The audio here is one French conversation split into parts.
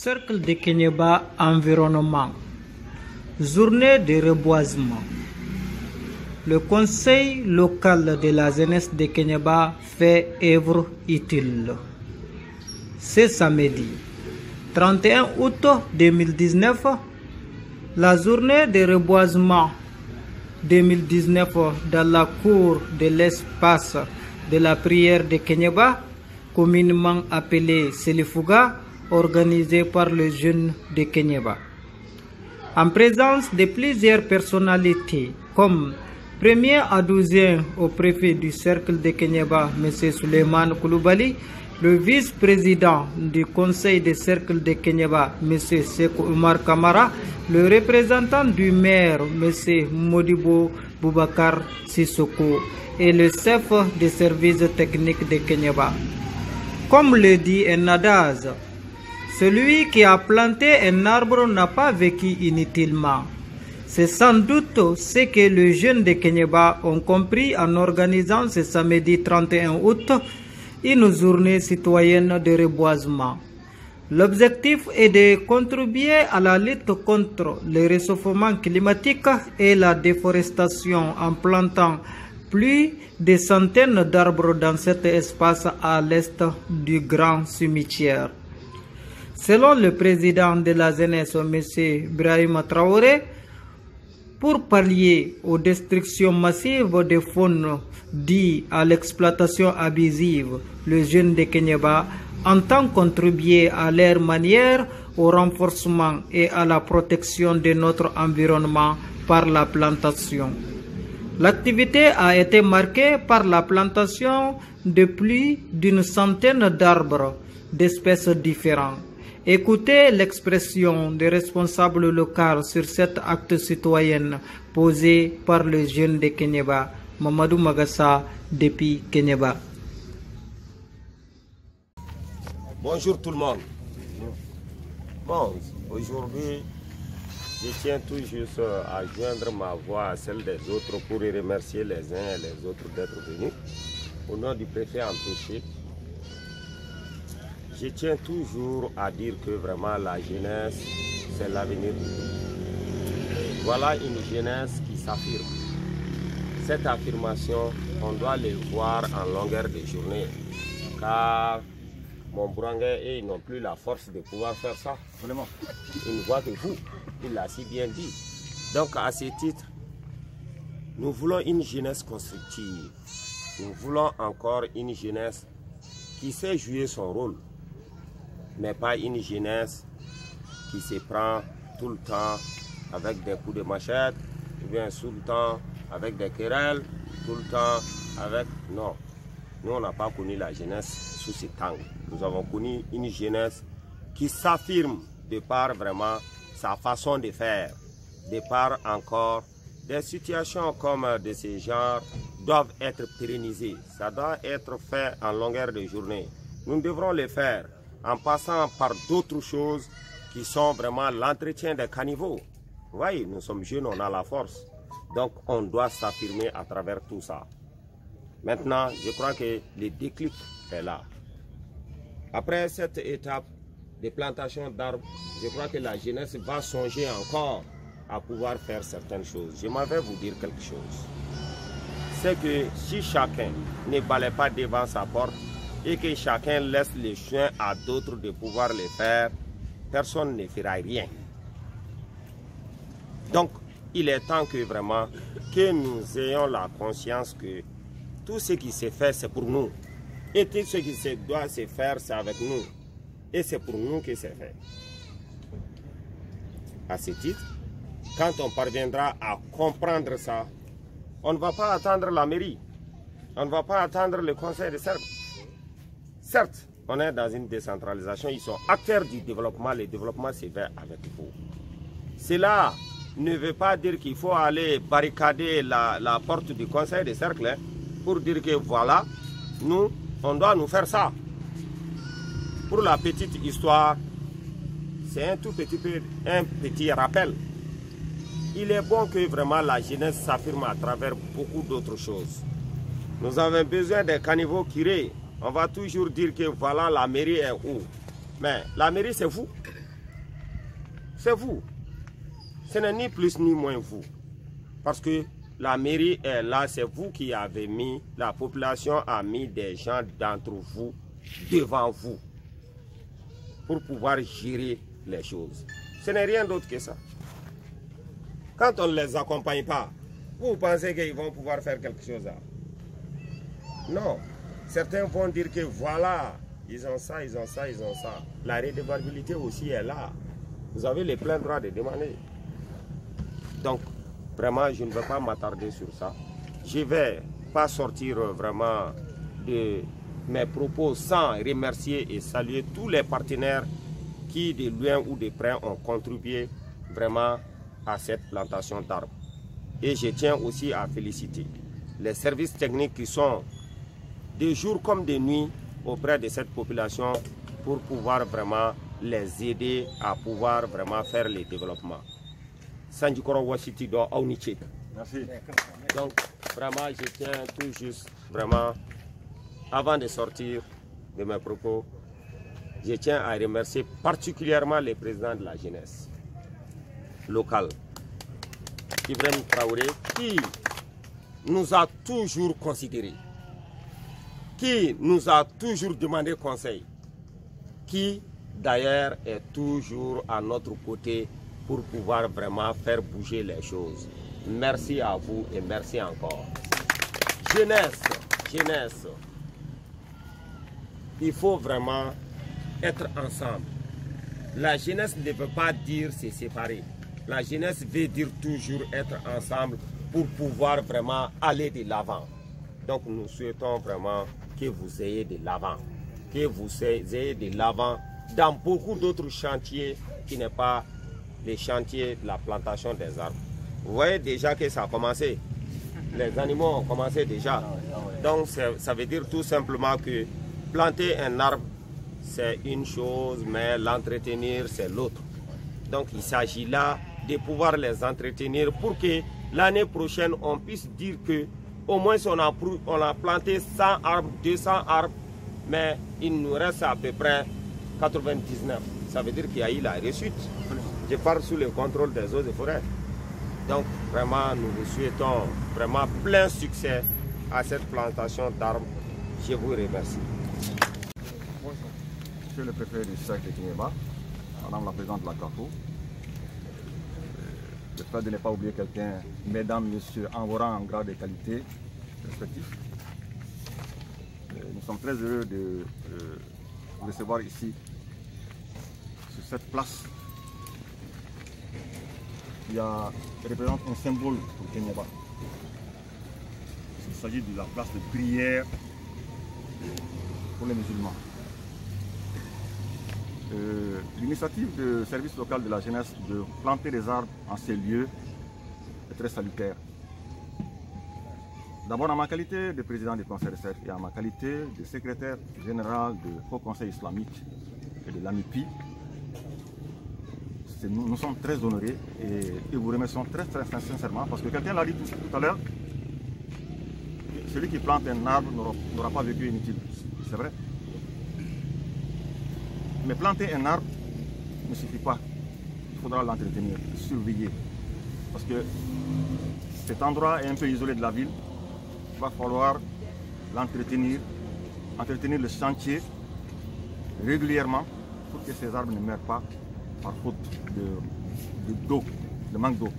Cercle de Kéniéba Environnement. Journée de reboisement. Le Conseil local de la jeunesse de Kéniéba fait œuvre utile. Ce samedi 31 août 2019, la journée de reboisement 2019 dans la cour de l'espace de la prière de Kéniéba, communément appelée Selifouga, organisée par les jeunes de Kéniéba. En présence de plusieurs personnalités comme premier adjoint au préfet du cercle de Kéniéba, M. Souleymane Koulibaly, le vice-président du conseil des cercles de Kéniéba, M. Sekou Oumar Kamara, le représentant du maire, M. Modibo Boubacar Sissoko, et le chef des services techniques de Kéniéba. Comme le dit un adage, celui qui a planté un arbre n'a pas vécu inutilement. C'est sans doute ce que les jeunes de Kéniéba ont compris en organisant ce samedi 31 août une journée citoyenne de reboisement. L'objectif est de contribuer à la lutte contre le réchauffement climatique et la déforestation en plantant plus de centaines d'arbres dans cet espace à l'est du grand cimetière. Selon le président de la jeunesse, M. Brahima Traoré, pour pallier aux destructions massives de faune dues à l'exploitation abusive, les jeunes de Kéniéba entendent contribuer à leur manière au renforcement et à la protection de notre environnement par la plantation. L'activité a été marquée par la plantation de plus d'une centaine d'arbres d'espèces différentes. Écoutez l'expression des responsables locaux sur cet acte citoyen posé par les jeunes de Kéniéba. Mamadou Magassa depuis Kéniéba. Bonjour tout le monde. Bon, aujourd'hui, je tiens tout juste à joindre ma voix à celle des autres pour remercier les uns et les autres d'être venus. Au nom du préfet empêché, je tiens toujours à dire que vraiment la jeunesse, c'est l'avenir. Voilà une jeunesse qui s'affirme. Cette affirmation, on doit le voir en longueur de journée. Car mon Bourangais, ils n'ont plus la force de pouvoir faire ça. Vraiment. Ils ne voient que vous. Il l'a si bien dit. Donc à ce titre, nous voulons une jeunesse constructive. Nous voulons encore une jeunesse qui sait jouer son rôle. Mais pas une jeunesse qui se prend tout le temps avec des coups de machette, ou bien tout le temps avec des querelles, tout le temps avec... Non, nous on n'a pas connu la jeunesse sous cet angle. Nous avons connu une jeunesse qui s'affirme de par vraiment sa façon de faire, de par encore des situations comme de ce genre doivent être pérennisées. Ça doit être fait en longueur de journée. Nous devrons le faire en passant par d'autres choses qui sont vraiment l'entretien des caniveaux. Vous voyez, nous sommes jeunes, on a la force. Donc on doit s'affirmer à travers tout ça. Maintenant, je crois que le déclic est là. Après cette étape de plantation d'arbres, je crois que la jeunesse va songer encore à pouvoir faire certaines choses. Je m'en vais vous dire quelque chose. C'est que si chacun ne balaie pas devant sa porte, et que chacun laisse le chemin à d'autres de pouvoir le faire, personne ne fera rien. Donc, il est temps que vraiment que nous ayons la conscience que tout ce qui se fait, c'est pour nous. Et tout ce qui doit se faire, c'est avec nous. Et c'est pour nous que c'est fait. À ce titre, quand on parviendra à comprendre ça, on ne va pas attendre la mairie. On ne va pas attendre le conseil de cercle. Certes, on est dans une décentralisation, ils sont acteurs du développement, le développement se fait avec vous. Cela ne veut pas dire qu'il faut aller barricader la porte du conseil de cercle hein, pour dire que voilà, nous, on doit nous faire ça. Pour la petite histoire, c'est un tout petit rappel. Il est bon que vraiment la jeunesse s'affirme à travers beaucoup d'autres choses. Nous avons besoin des caniveaux curés. On va toujours dire que voilà la mairie est où. Mais la mairie c'est vous. c'est vous. Ce n'est ni plus ni moins vous. Parce que la mairie est là, c'est vous qui avez mis, la population a mis des gens d'entre vous devant vous pour pouvoir gérer les choses. Ce n'est rien d'autre que ça. Quand on ne les accompagne pas, vous pensez qu'ils vont pouvoir faire quelque chose là? Non. Certains vont dire que voilà, ils ont ça, ils ont ça, ils ont ça. La redevabilité aussi est là. Vous avez les pleins droits de demander. Donc, vraiment, je ne vais pas m'attarder sur ça. Je ne vais pas sortir vraiment de mes propos sans remercier et saluer tous les partenaires qui, de loin ou de près, ont contribué vraiment à cette plantation d'arbres. Et je tiens aussi à féliciter les services techniques qui sont de jour comme de nuit auprès de cette population pour pouvoir vraiment les aider à pouvoir vraiment faire le développement. Merci. Donc, vraiment, je tiens tout juste, vraiment, avant de sortir de mes propos, je tiens à remercier particulièrement les présidents de la jeunesse locale, Ibrahim Traoré, qui nous a toujours considérés, qui nous a toujours demandé conseil, qui d'ailleurs est toujours à notre côté pour pouvoir vraiment faire bouger les choses. Merci à vous et merci encore. Jeunesse, jeunesse, il faut vraiment être ensemble. La jeunesse ne veut pas dire se séparer. La jeunesse veut dire toujours être ensemble pour pouvoir vraiment aller de l'avant. Donc nous souhaitons vraiment que vous ayez de l'avant, que vous ayez de l'avant dans beaucoup d'autres chantiers qui n'est pas les chantiers de la plantation des arbres. Vous voyez déjà que ça a commencé. Les animaux ont commencé déjà. Donc ça veut dire tout simplement que planter un arbre, c'est une chose, mais l'entretenir, c'est l'autre. Donc il s'agit là de pouvoir les entretenir pour que l'année prochaine, on puisse dire que au moins on a planté 100 arbres, 200 arbres, mais il nous reste à peu près 99. Ça veut dire qu'il y a eu la réussite. Je parle sous le contrôle des eaux et forêts. Donc vraiment, nous vous souhaitons vraiment plein succès à cette plantation d'arbres. Je vous remercie. Monsieur le préfet du cercle de Kéniéba, madame la présidente de la CAFO, j'espère de ne pas oublier quelqu'un, mesdames, messieurs, en vos rangs, en grade et qualité respectifs. Nous sommes très heureux de vous recevoir ici, sur cette place qui représente un symbole pour Kéniéba. Il s'agit de la place de prière pour les musulmans. L'initiative du service local de la jeunesse de planter des arbres en ces lieux est très salutaire. D'abord, en ma qualité de président du conseil de cercle et en ma qualité de secrétaire général du Haut Conseil islamique et de l'AMIPI, nous sommes très honorés et vous remercions très sincèrement parce que quelqu'un l'a dit tout à l'heure, celui qui plante un arbre n'aura pas vécu inutile. C'est vrai. Mais planter un arbre ne suffit pas. Il faudra l'entretenir, surveiller. Parce que cet endroit est un peu isolé de la ville. Il va falloir l'entretenir, entretenir le chantier régulièrement pour que ces arbres ne meurent pas par faute de manque d'eau.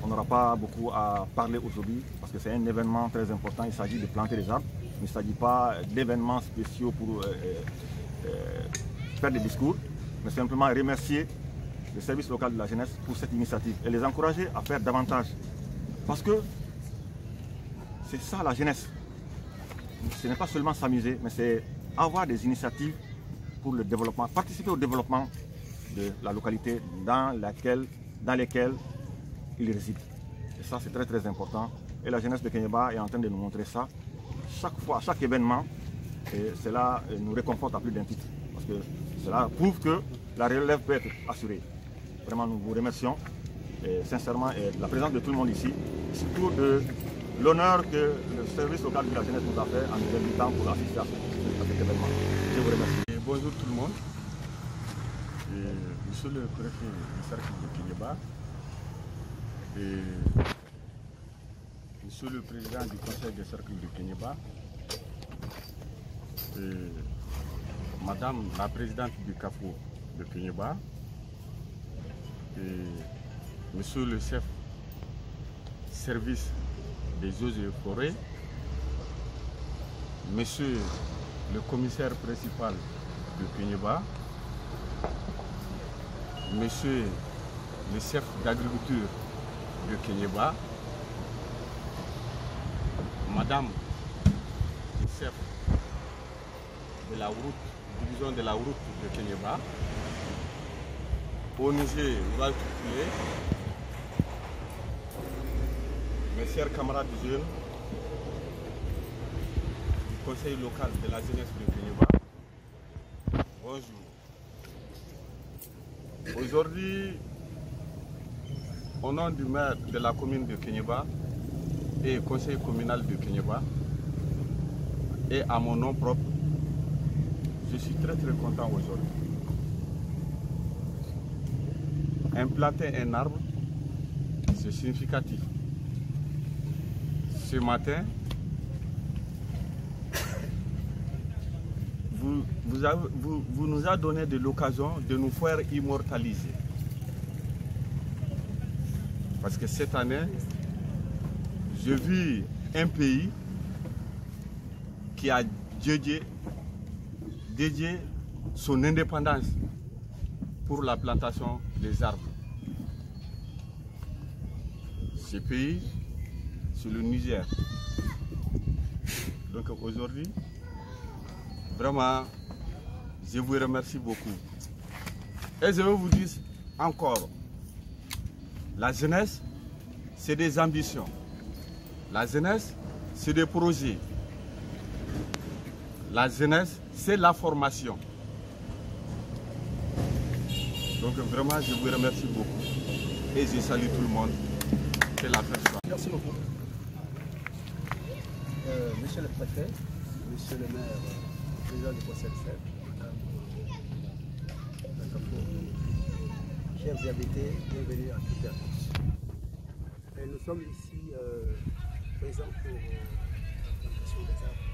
On n'aura pas beaucoup à parler aujourd'hui parce que c'est un événement très important. Il s'agit de planter des arbres. Il ne s'agit pas d'événements spéciaux pour faire des discours, mais simplement remercier le service local de la jeunesse pour cette initiative et les encourager à faire davantage. Parce que c'est ça la jeunesse. Ce n'est pas seulement s'amuser, mais c'est avoir des initiatives pour le développement, participer au développement de la localité dans lesquelles il réside. Et ça, c'est très important. Et la jeunesse de Kéniéba est en train de nous montrer ça. Chaque fois, chaque événement, et cela nous réconforte à plus d'un titre. Parce que cela prouve que la relève peut être assurée. Vraiment, nous vous remercions sincèrement et de la présence de tout le monde ici, surtout de l'honneur que le service local de la jeunesse nous a fait en nous invitant pour assister à cet événement. Je vous remercie. Bonjour tout le monde. Monsieur le préfet du cercle de Kéniéba, et Monsieur le président du conseil des cercles de Kéniéba, et Madame la présidente du CAFO de Kéniéba, et Monsieur le chef service des eaux et forêts, Monsieur le commissaire principal de Kéniéba, Monsieur le chef d'agriculture de Kéniéba, Madame le chef de la route, division de la route de Kéniéba, au Niger, mes chers camarades jeunes du conseil local de la jeunesse de Kéniéba, bonjour. Aujourd'hui, au nom du maire de la commune de Kéniéba et conseil communal de Kéniéba, et à mon nom propre, je suis très content aujourd'hui. Implanter un arbre, c'est significatif. Ce matin, vous nous avez donné de l'occasion de nous faire immortaliser. Parce que cette année, je vis un pays qui a dédié son indépendance pour la plantation des arbres. Ce pays, c'est le Niger. Donc aujourd'hui, vraiment, je vous remercie beaucoup. Et je veux vous dire encore, la jeunesse, c'est des ambitions. La jeunesse, c'est des projets. La jeunesse, c'est la formation. Donc vraiment, je vous remercie beaucoup. Et je salue tout le monde. C'est la personne. Merci beaucoup. Monsieur le préfet, monsieur le maire, président du conseil de cercle, chers invités, bienvenue à toutes et à tous. Et nous sommes ici présents pour la plantation des arbres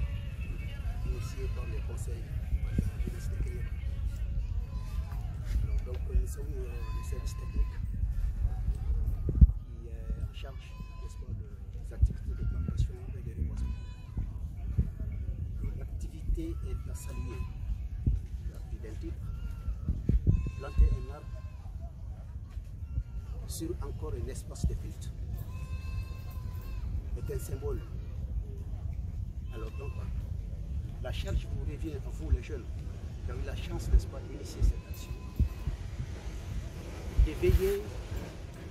initiée par le conseil de la jeunesse de Kéniéba. Donc nous sommes le service technique qui est en charge, n'est-ce pas, des activités de plantation et de reboisement. L'activité est à saluer. Identique, planter un arbre sur encore un espace de culte est un symbole. Alors donc, la charge vous revient à vous les jeunes qui avez eu la chance, n'est-ce pas, d'initier cette action. Et veiller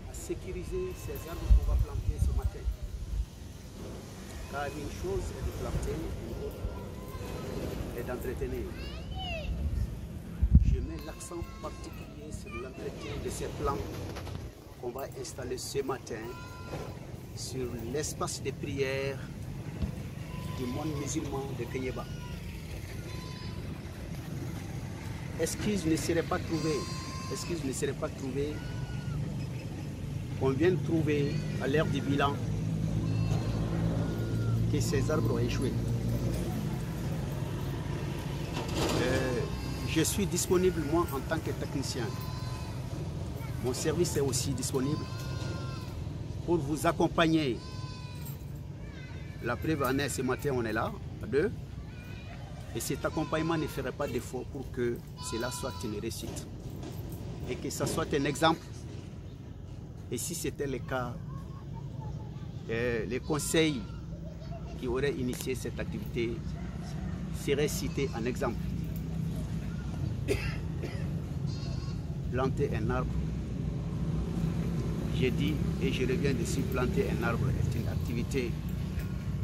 à sécuriser ces arbres qu'on va planter ce matin. Car une chose est de planter, une autre est d'entretenir. Je mets l'accent particulier sur l'entretien de ces plants qu'on va installer ce matin sur l'espace de prière du monde musulman de Kéniéba. Excuse ne serait pas trouvée. Excuse ne serait pas trouvée. On vient de trouver à l'heure du bilan que ces arbres ont échoué. Je suis disponible, moi, en tant que technicien. Mon service est aussi disponible pour vous accompagner. La preuve en est, ce matin, on est là, à deux. Et cet accompagnement ne ferait pas défaut pour que cela soit une réussite. Et que ça soit un exemple. Et si c'était le cas, les conseils qui auraient initié cette activité seraient cités en exemple. Planter un arbre, j'ai dit et je reviens dessus, planter un arbre est une activité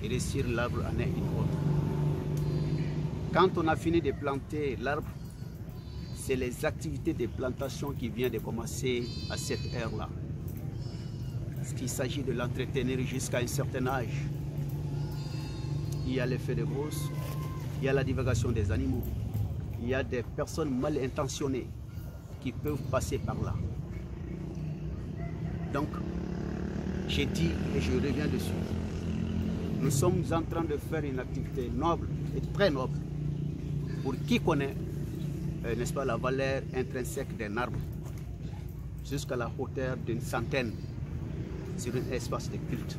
et réussir l'arbre en est une autre. Quand on a fini de planter l'arbre, c'est les activités de plantation qui viennent de commencer à cette heure-là. Parce qu'il s'agit de l'entretenir jusqu'à un certain âge. Il y a l'effet de brousse, il y a la divagation des animaux, il y a des personnes mal intentionnées qui peuvent passer par là. Donc, j'ai dit et je reviens dessus. Nous sommes en train de faire une activité noble et très noble pour qui connaît, n'est-ce pas, la valeur intrinsèque d'un arbre jusqu'à la hauteur d'une centaine sur un espace de culte.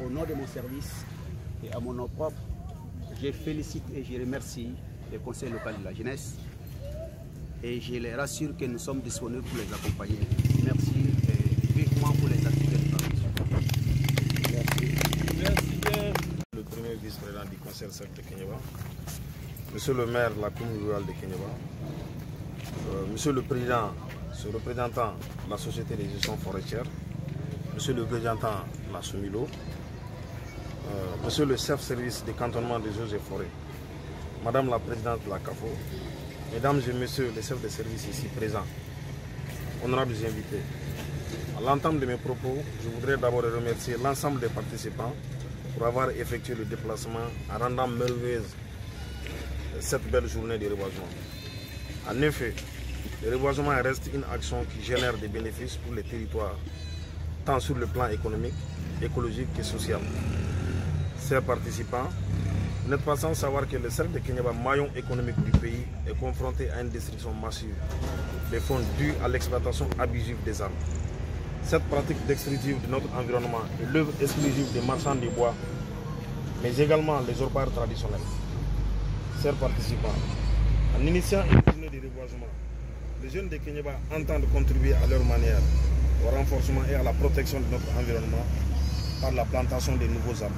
Au nom de mon service et à mon nom propre, je félicite et je remercie le conseil local de la jeunesse et je les rassure que nous sommes disponibles pour les accompagner. Merci et vivement pour les activités de formation. Merci. Merci bien. Le premier vice-président du conseil de Kéniéba, monsieur le maire de la commune rurale de Kéniéba, monsieur le président, ce représentant de la société des gestions forestières, monsieur le représentant de la Somilo, monsieur le chef-service de cantonnement des eaux et forêts, madame la présidente de la CAFO, mesdames et messieurs les chefs de service ici présents, honorables invités. À l'entame de mes propos, je voudrais d'abord remercier l'ensemble des participants pour avoir effectué le déplacement en rendant merveilleuse cette belle journée de reboisement. En effet, le reboisement reste une action qui génère des bénéfices pour les territoires, tant sur le plan économique, écologique que social. Chers participants, vous n'êtes pas sans savoir que le cercle de Kéniéba, maillon économique du pays, est confronté à une destruction massive des fonds dus à l'exploitation abusive des arbres. Cette pratique destructive de notre environnement est l'œuvre exclusive des marchands de bois, mais également les urbains traditionnels. Chers participants, en initiant une journée de reboisement, les jeunes de Kéniéba entendent contribuer à leur manière au renforcement et à la protection de notre environnement par la plantation de nouveaux arbres.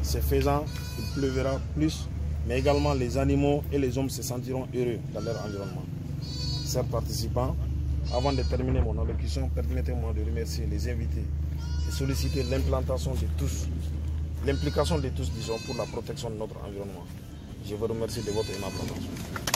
Ce faisant, il pleuvra plus, mais également les animaux et les hommes se sentiront heureux dans leur environnement. Chers participants, avant de terminer mon allocution, permettez-moi de remercier les invités et solliciter l'implication de tous, disons, pour la protection de notre environnement. Je vous remercie de votre aimable attention.